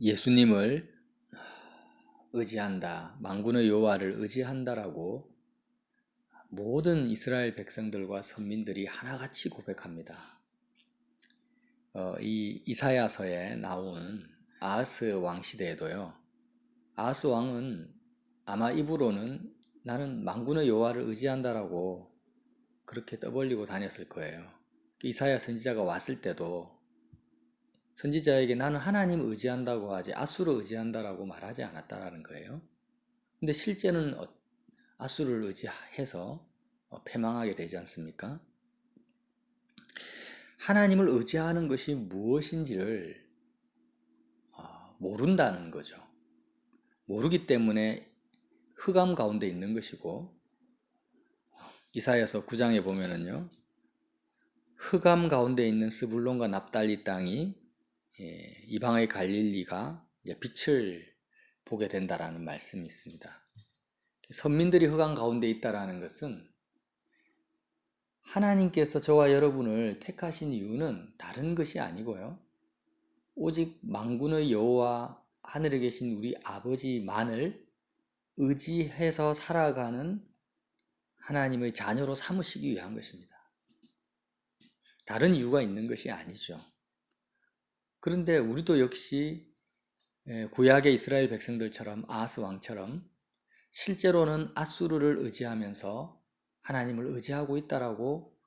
예수님을 의지한다, 만군의 여호와를 의지한다라고 모든 이스라엘 백성들과 선민들이 하나같이 고백합니다. 이 이사야서에 나온 아하스 왕 시대에도요. 아하스 왕은 아마 입으로는 나는 만군의 여호와를 의지한다라고 그렇게 떠벌리고 다녔을 거예요. 이사야 선지자가 왔을 때도 선지자에게 나는 하나님을 의지한다고 하지 아수를 의지한다라고 말하지 않았다라는 거예요. 근데 실제는 아수를 의지해서 패망하게 되지 않습니까? 하나님을 의지하는 것이 무엇인지를 모른다는 거죠. 모르기 때문에 흑암 가운데 있는 것이고, 이사야서 9장에 보면은요, 흑암 가운데 있는 스불론과 납달리 땅이 이방의 갈릴리가 빛을 보게 된다라는 말씀이 있습니다. 선민들이 흑암 가운데 있다라는 것은 하나님께서 저와 여러분을 택하신 이유는 다른 것이 아니고요. 오직 만군의 여호와 하늘에 계신 우리 아버지만을 의지해서 살아가는 하나님의 자녀로 삼으시기 위한 것입니다. 다른 이유가 있는 것이 아니죠. 그런데 우리도 역시 구약의 이스라엘 백성들처럼 아하스 왕처럼 실제로는 아수르를 의지하면서 하나님을 의지하고 있다라고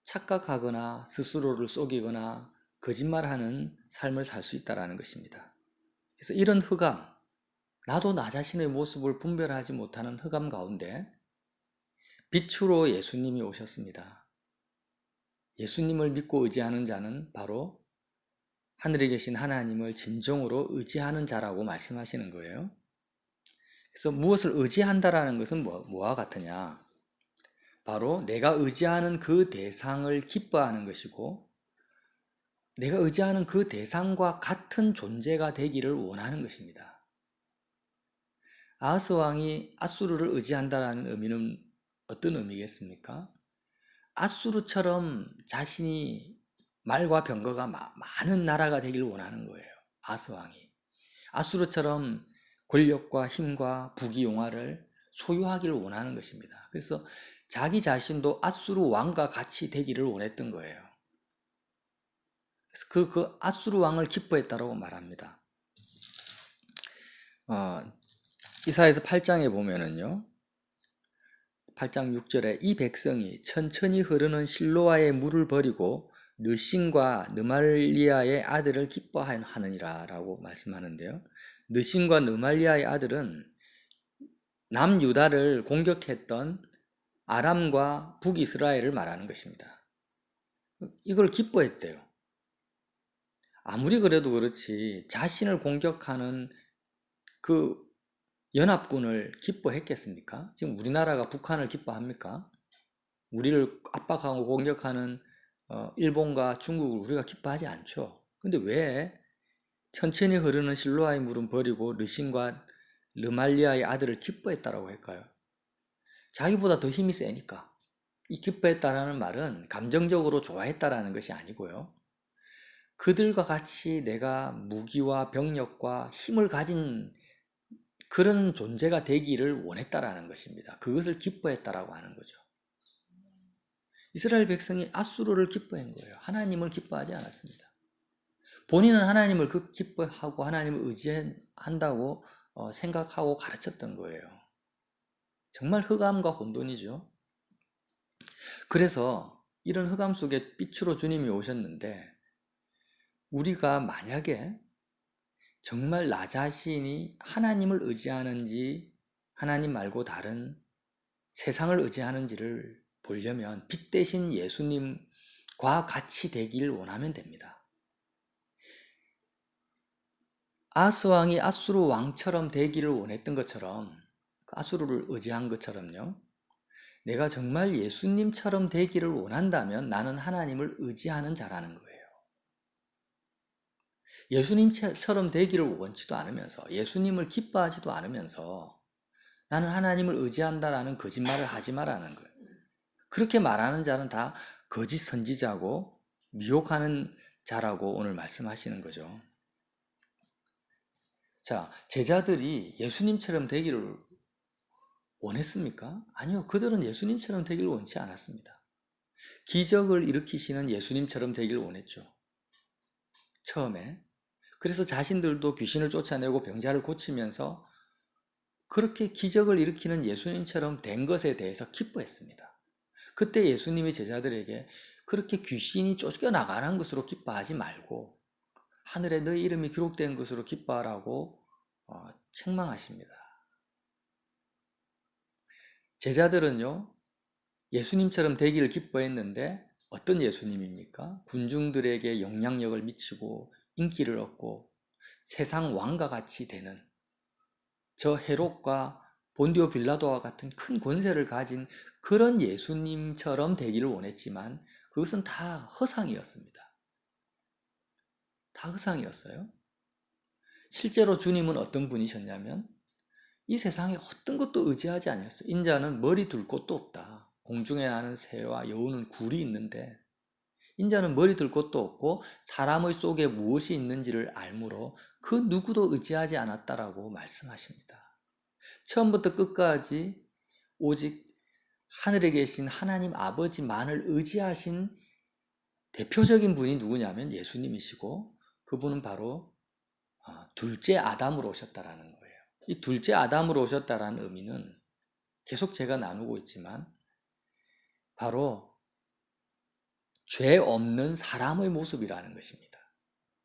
착각하거나 스스로를 속이거나 거짓말하는 삶을 살 수 있다는 것입니다. 그래서 이런 흑암, 나도 나 자신의 모습을 분별하지 못하는 흑암 가운데 빛으로 예수님이 오셨습니다. 예수님을 믿고 의지하는 자는 바로 하늘에 계신 하나님을 진정으로 의지하는 자라고 말씀하시는 거예요. 그래서 무엇을 의지한다라는 것은 뭐와 같으냐? 바로 내가 의지하는 그 대상을 기뻐하는 것이고, 내가 의지하는 그 대상과 같은 존재가 되기를 원하는 것입니다. 아하스 왕이 아수르를 의지한다라는 의미는 어떤 의미겠습니까? 아수르처럼 자신이 말과 병거가 많은 나라가 되길 원하는 거예요. 아하스 왕이. 아수르처럼 권력과 힘과 부귀영화를 소유하기를 원하는 것입니다. 그래서 자기 자신도 아수르 왕과 같이 되기를 원했던 거예요. 그래서 그 아수르 왕을 기뻐했다고 말합니다. 이사야서 8장에 보면은요, 8장 6절에 이 백성이 천천히 흐르는 실로아의 물을 버리고 느신과 느말리아의 아들을 기뻐하느니라 라고 말씀하는데요. 느신과 느말리아의 아들은 남유다를 공격했던 아람과 북이스라엘을 말하는 것입니다. 이걸 기뻐했대요. 아무리 그래도 그렇지 자신을 공격하는 그 연합군을 기뻐했겠습니까? 지금 우리나라가 북한을 기뻐합니까? 우리를 압박하고 공격하는 일본과 중국을 우리가 기뻐하지 않죠. 근데 왜 천천히 흐르는 실로아의 물은 버리고 르신과 르말리아의 아들을 기뻐했다라고 할까요? 자기보다 더 힘이 세니까. 이 기뻐했다라는 말은 감정적으로 좋아했다라는 것이 아니고요. 그들과 같이 내가 무기와 병력과 힘을 가진 그런 존재가 되기를 원했다라는 것입니다. 그것을 기뻐했다라고 하는 거죠. 이스라엘 백성이 아수르를 기뻐한 거예요. 하나님을 기뻐하지 않았습니다. 본인은 하나님을 기뻐하고 하나님을 의지한다고 생각하고 가르쳤던 거예요. 정말 흑암과 혼돈이죠. 그래서 이런 흑암 속에 빛으로 주님이 오셨는데, 우리가 만약에 정말 나 자신이 하나님을 의지하는지 하나님 말고 다른 세상을 의지하는지를 보려면 빛 대신 예수님과 같이 되기를 원하면 됩니다. 아하스 왕이 아수르 왕처럼 되기를 원했던 것처럼, 아수르를 의지한 것처럼요, 내가 정말 예수님처럼 되기를 원한다면 나는 하나님을 의지하는 자라는 거예요. 예수님처럼 되기를 원치도 않으면서, 예수님을 기뻐하지도 않으면서 나는 하나님을 의지한다라는 거짓말을 하지 말라는 거예요. 그렇게 말하는 자는 다 거짓 선지자고 미혹하는 자라고 오늘 말씀하시는 거죠. 자, 제자들이 예수님처럼 되기를 원했습니까? 아니요. 그들은 예수님처럼 되기를 원치 않았습니다. 기적을 일으키시는 예수님처럼 되기를 원했죠. 처음에. 그래서 자신들도 귀신을 쫓아내고 병자를 고치면서 그렇게 기적을 일으키는 예수님처럼 된 것에 대해서 기뻐했습니다. 그때 예수님이 제자들에게 그렇게 귀신이 쫓겨나가는 것으로 기뻐하지 말고 하늘에 너희 이름이 기록된 것으로 기뻐하라고 책망하십니다. 제자들은요, 예수님처럼 되기를 기뻐했는데 어떤 예수님입니까? 군중들에게 영향력을 미치고 인기를 얻고 세상 왕과 같이 되는 저 헤롯과 본디오 빌라도와 같은 큰 권세를 가진 그런 예수님처럼 되기를 원했지만 그것은 다 허상이었습니다. 다 허상이었어요. 실제로 주님은 어떤 분이셨냐면 이 세상에 어떤 것도 의지하지 아니었어요. 인자는 머리 둘 곳도 없다. 공중에 나는 새와 여우는 굴이 있는데 인자는 머리 둘 곳도 없고 사람의 속에 무엇이 있는지를 알므로 그 누구도 의지하지 않았다라고 말씀하십니다. 처음부터 끝까지 오직 하늘에 계신 하나님 아버지만을 의지하신 대표적인 분이 누구냐면 예수님이시고 그분은 바로 둘째 아담으로 오셨다라는 거예요. 이 둘째 아담으로 오셨다라는 의미는 계속 제가 나누고 있지만 바로 죄 없는 사람의 모습이라는 것입니다.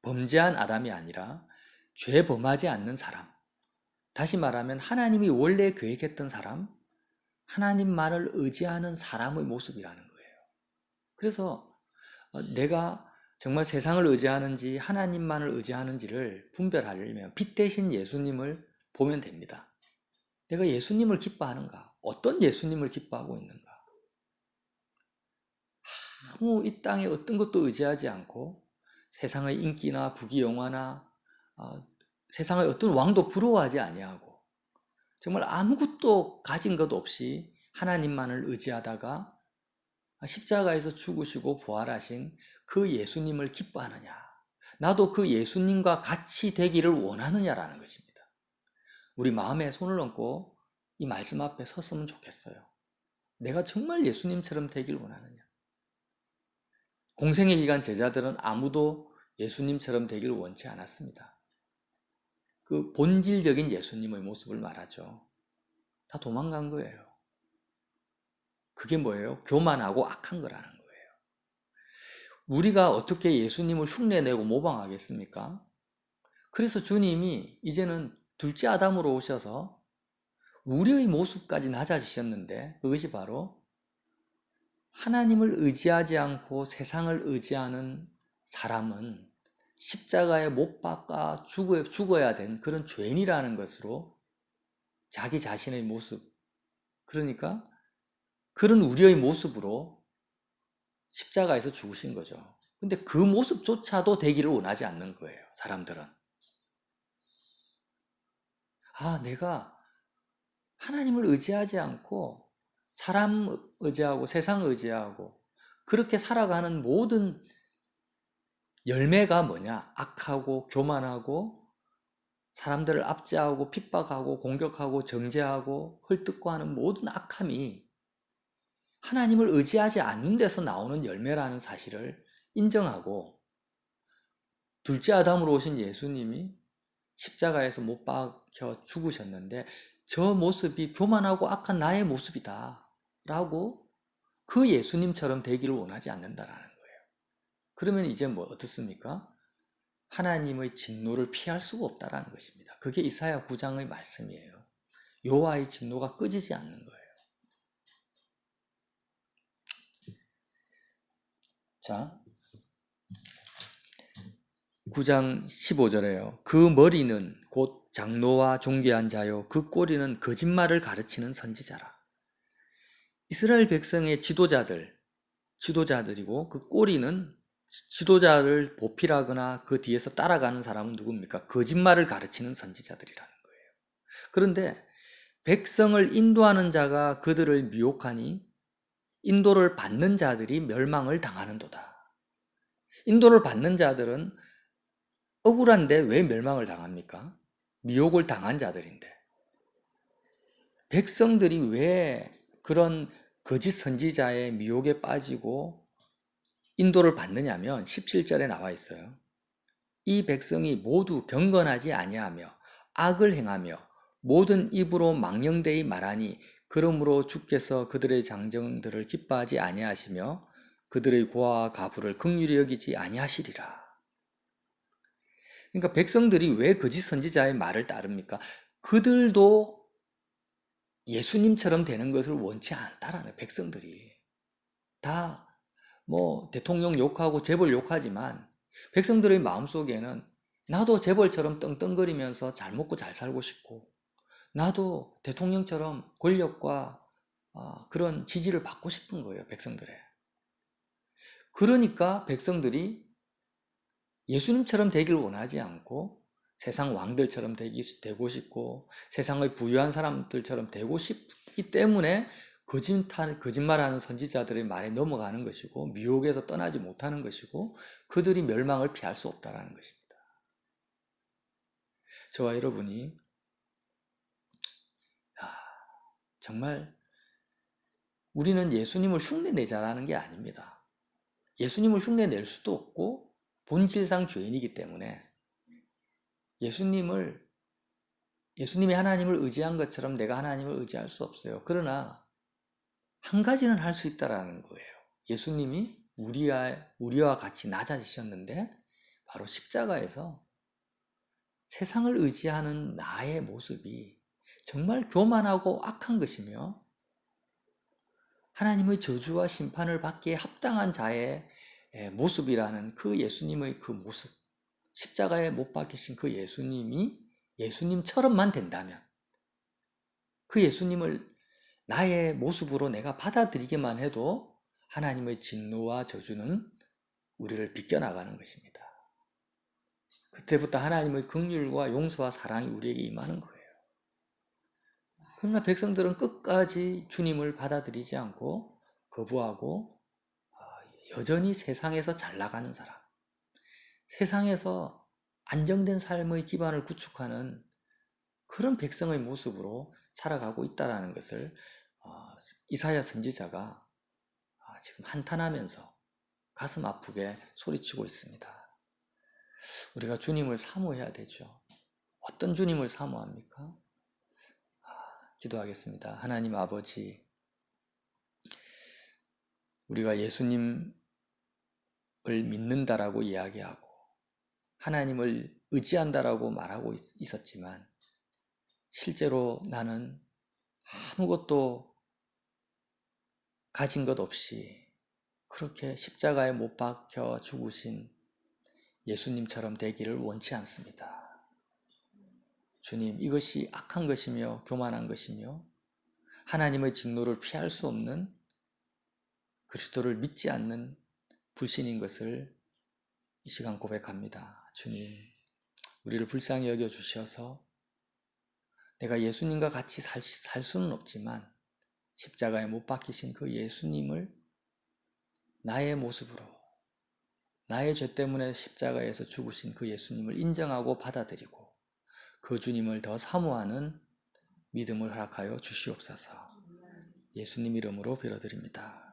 범죄한 아담이 아니라 죄 범하지 않는 사람. 다시 말하면 하나님이 원래 계획했던 사람, 하나님만을 의지하는 사람의 모습이라는 거예요. 그래서 내가 정말 세상을 의지하는지 하나님만을 의지하는지를 분별하려면 빛 대신 예수님을 보면 됩니다. 내가 예수님을 기뻐하는가? 어떤 예수님을 기뻐하고 있는가? 아무 이 땅에 어떤 것도 의지하지 않고 세상의 인기나 부귀영화나 세상의 어떤 왕도 부러워하지 아니하고 정말 아무것도 가진 것 없이 하나님만을 의지하다가 십자가에서 죽으시고 부활하신 그 예수님을 기뻐하느냐? 나도 그 예수님과 같이 되기를 원하느냐라는 것입니다. 우리 마음에 손을 얹고 이 말씀 앞에 섰으면 좋겠어요. 내가 정말 예수님처럼 되길 원하느냐? 공생의 기간 제자들은 아무도 예수님처럼 되길 원치 않았습니다. 그 본질적인 예수님의 모습을 말하죠. 다 도망간 거예요. 그게 뭐예요? 교만하고 악한 거라는 거예요. 우리가 어떻게 예수님을 흉내내고 모방하겠습니까? 그래서 주님이 이제는 둘째 아담으로 오셔서 우리의 모습까지 낮아지셨는데 그것이 바로 하나님을 의지하지 않고 세상을 의지하는 사람은 십자가에 못 박아 죽어야 된 그런 죄인이라는 것으로 자기 자신의 모습, 그러니까 그런 우리의 모습으로 십자가에서 죽으신 거죠. 근데 그 모습조차도 되기를 원하지 않는 거예요, 사람들은. 내가 하나님을 의지하지 않고 사람 의지하고 세상 의지하고 그렇게 살아가는 모든 열매가 뭐냐? 악하고 교만하고 사람들을 압제하고 핍박하고 공격하고 정죄하고 헐뜯고 하는 모든 악함이 하나님을 의지하지 않는 데서 나오는 열매라는 사실을 인정하고 둘째 아담으로 오신 예수님이 십자가에서 못 박혀 죽으셨는데 저 모습이 교만하고 악한 나의 모습이다 라고 그 예수님처럼 되기를 원하지 않는다라는 거예요. 그러면 이제 뭐 어떻습니까? 하나님의 진노를 피할 수가 없다라는 것입니다. 그게 이사야 9장의 말씀이에요. 여호와의 진노가 끄지지 않는 거예요. 자, 9장 15절에요. 그 머리는 곧 장로와 존귀한 자요 그 꼬리는 거짓말을 가르치는 선지자라. 이스라엘 백성의 지도자들이고 그 꼬리는 지도자를 보필하거나 그 뒤에서 따라가는 사람은 누굽니까? 거짓말을 가르치는 선지자들이라는 거예요. 그런데 백성을 인도하는 자가 그들을 미혹하니 인도를 받는 자들이 멸망을 당하는도다. 인도를 받는 자들은 억울한데 왜 멸망을 당합니까? 미혹을 당한 자들인데 백성들이 왜 그런 거짓 선지자의 미혹에 빠지고 인도를 받느냐면 17절에 나와 있어요. 이 백성이 모두 경건하지 아니하며 악을 행하며 모든 입으로 망령되이 말하니 그러므로 주께서 그들의 장정들을 기뻐하지 아니하시며 그들의 고아와 가부를 긍휼히 여기지 아니하시리라. 그러니까 백성들이 왜 거짓 선지자의 말을 따릅니까? 그들도 예수님처럼 되는 것을 원치 않다라는 백성들이. 다 뭐 대통령 욕하고 재벌 욕하지만 백성들의 마음속에는 나도 재벌처럼 떵떵거리면서 잘 먹고 잘 살고 싶고 나도 대통령처럼 권력과 그런 지지를 받고 싶은 거예요, 백성들의. 그러니까 백성들이 예수님처럼 되길 원하지 않고 세상 왕들처럼 되고 싶고 세상의 부유한 사람들처럼 되고 싶기 때문에 거짓말하는 선지자들의 말에 넘어가는 것이고 미혹에서 떠나지 못하는 것이고 그들이 멸망을 피할 수 없다는 것입니다. 저와 여러분이 정말 우리는 예수님을 흉내내자라는 게 아닙니다. 예수님을 흉내낼 수도 없고 본질상 죄인이기 때문에 예수님이 하나님을 의지한 것처럼 내가 하나님을 의지할 수 없어요. 그러나 한 가지는 할 수 있다라는 거예요. 예수님이 우리와 같이 낮아지셨는데 바로 십자가에서 세상을 의지하는 나의 모습이 정말 교만하고 악한 것이며 하나님의 저주와 심판을 받기에 합당한 자의 모습이라는 그 예수님의 그 모습, 십자가에 못 박히신 그 예수님이 예수님처럼만 된다면 그 예수님을 나의 모습으로 내가 받아들이기만 해도 하나님의 진노와 저주는 우리를 비껴나가는 것입니다. 그때부터 하나님의 긍휼과 용서와 사랑이 우리에게 임하는 거예요. 그러나 백성들은 끝까지 주님을 받아들이지 않고 거부하고 여전히 세상에서 잘 나가는 사람, 세상에서 안정된 삶의 기반을 구축하는 그런 백성의 모습으로 살아가고 있다는 것을 이사야 선지자가 지금 한탄하면서 가슴 아프게 소리치고 있습니다. 우리가 주님을 사모해야 되죠. 어떤 주님을 사모합니까? 기도하겠습니다. 하나님 아버지, 우리가 예수님을 믿는다라고 이야기하고 하나님을 의지한다라고 말하고 있었지만 실제로 나는 아무것도 가진 것 없이 그렇게 십자가에 못 박혀 죽으신 예수님처럼 되기를 원치 않습니다. 주님, 이것이 악한 것이며 교만한 것이며 하나님의 진노를 피할 수 없는 그리스도를 믿지 않는 불신인 것을 이 시간 고백합니다. 주님, 우리를 불쌍히 여겨 주셔서 내가 예수님과 같이 살 수는 없지만 십자가에 못 박히신 그 예수님을 나의 모습으로 나의 죄 때문에 십자가에서 죽으신 그 예수님을 인정하고 받아들이고 그 주님을 더 사모하는 믿음을 허락하여 주시옵소서. 예수님 이름으로 빌어드립니다.